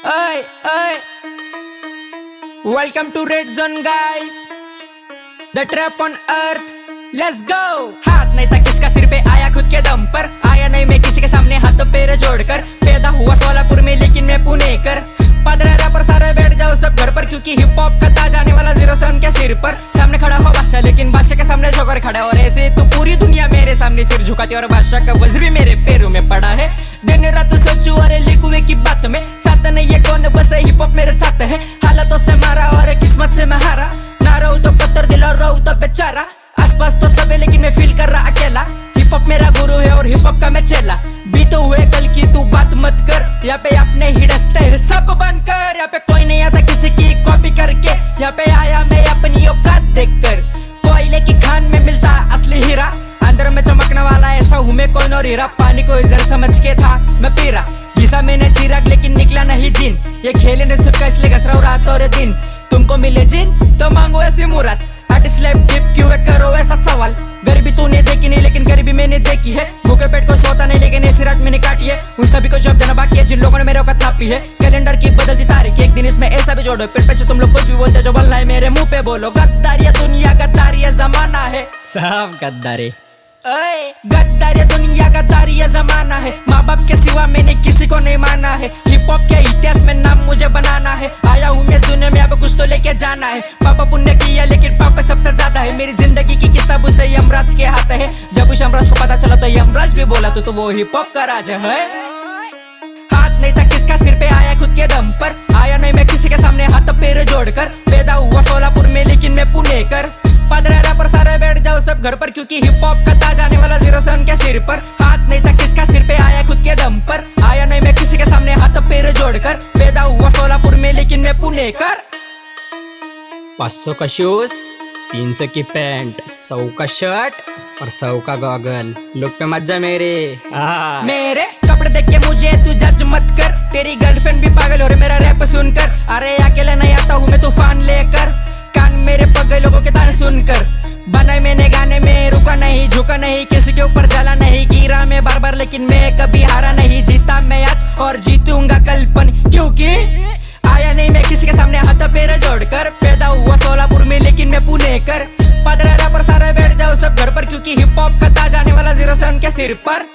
Oi, oi. Welcome to Red Zone, guys. The trap on earth. Let's go. हाथ नहीं था किसका, सिर पे आया खुद के दम पर। आया नहीं मैं किसी के सामने हाथ पैर जोड़कर। पैदा हुआ सोलापुर में लेकिन मैं पुणे कर। पादरे रैपर सारे बैठ जाओ सब घर पर, क्योंकि हिप हॉप का ताज आने वाला 0 से उनके सिर पर। सामने खड़ा हो बादशाह, लेकिन बादशाह के सामने झोंकर खड़ा। और ऐसे तो पूरी दुनिया मेरे सामने सिर झुकाती, और बादशाह का वज्र भी मेरे पैरों में पड़ा है। दिन रात सोचू और लिखूं की बात में, साथ नहीं है कौन, बस हिप हॉप मेरे साथ है। हालातों से मारा और किस्मत से मैं हारा, ना रहूं तो पत्थर दिल और रहूं तो बेचारा। आसपास तो सब है लेकिन मैं फील कर रहा अकेला। हिप हॉप मेरा गुरु है और हिप हॉप का मैं चेला। बीते हुए कल की तू बात मत कर, यहाँ पे अपने ही रस्ते है सब बंद कर। यहाँ पे कोई नहीं आता किसी की कॉपी करके, यहाँ पे आया मैं अपनी औकात देख कर। कोयले की खान में मिलता असली हीरा, अंदर में चमकने वाला ऐसा हूँ मैं कोई और हीरा। पानी को इधर समझ के था मैं पी रहा, घिसा मैंने चिराग लेकिन निकला नहीं जिन। ये खेले ने सबका इसलिए घस रहा हूँ रात और दिन। तुमको मिले जिन तो मांगो ऐसी मुराद, आर्टिस्ट लाइफ टिप क्यों है करो ऐसा सवाल। गरीबी तूने देखी नहीं लेकिन गरीबी मैंने देखी है। भूखे पेट को सोता नहीं लेकिन ऐसी रात मैंने काटी है। उन सभी को जवाब देना बाकी है जिन लोगों ने मेरे औकात नापी है। कैलेंडर की बदलती तारीख, एक दिन इसमें ऐसा भी जोड़ो। पेट पे तुम लोग कुछ भी बोलते जो बोलना है मेरे मुंह पे बोलो। गद्दारिया दुनिया गद्दारी जमाना है, सब गद्दारी। गद्दारी दुनिया गद्दारी जमाना है। माँ बाप के सिवा मैंने किसी को नहीं माना है। हिप हॉप के इतिहास में नाम मुझे बनाना है। आया हूँ मैं सुनने में, अब कुछ तो लेके जाना है। पापा पुण्य किया लेकिन पापा सबसे ज्यादा है। मेरी जिंदगी की किताब उसे यमराज के हाथ है। जब उस यमराज को पता चला तो यमराज भी बोला तो वो हिप हॉप का राज है। हाथ नहीं था किसका, सिर पे आया खुद के दम पर। आया नहीं मैं किसी के सामने हाथ पैर जोड़कर। पैदा हुआ सोलापुर में लेकिन मैं पुणे कर। पादरे रैपर सारे बैठ जाओ सब घर पर, क्योंकि हिप हॉप का ताज आने वाला 0 से उनके सिर पर। हाथ नहीं था किसका, सिर पे आया खुद के दम पर। आया नहीं मैं किसी के सामने हाथ पैर जोड़कर। पैदा हुआ सोलापुर में लेकिन मैं पुणे कर। 500 का शूज, 300 की पैंट, 100 का शर्ट और 100 का गॉगल। लुक पे मत जा मेरे मेरे कपड़े देख के मुझे तू जज मत कर। तेरी गर्लफ्रेंड भी पागल हो रही मेरा रैप सुनकर। अरे अकेले नहीं आता हूँ मैं तूफान लेकर। कान मेरे पक गए लोगों के ताने सुनकर। बनाए मैंने गाने में, रुका नहीं झुका नहीं, किसी के ऊपर जला नहीं। गिरा मैं बार बार लेकिन मैं कभी हारा नहीं। जीता मैं आज और जीतूंगा कल पन, क्योंकि आया नहीं मैं किसी के सामने हाथ पैर जोड़कर। पैदा हुआ सोलापुर में लेकिन मैं पुणे कर। पादरे रैपर सारे बैठ जाओ सब घर पर, क्योंकि हिप हॉप का ताज आने वाला 0 से उनके सिर पर।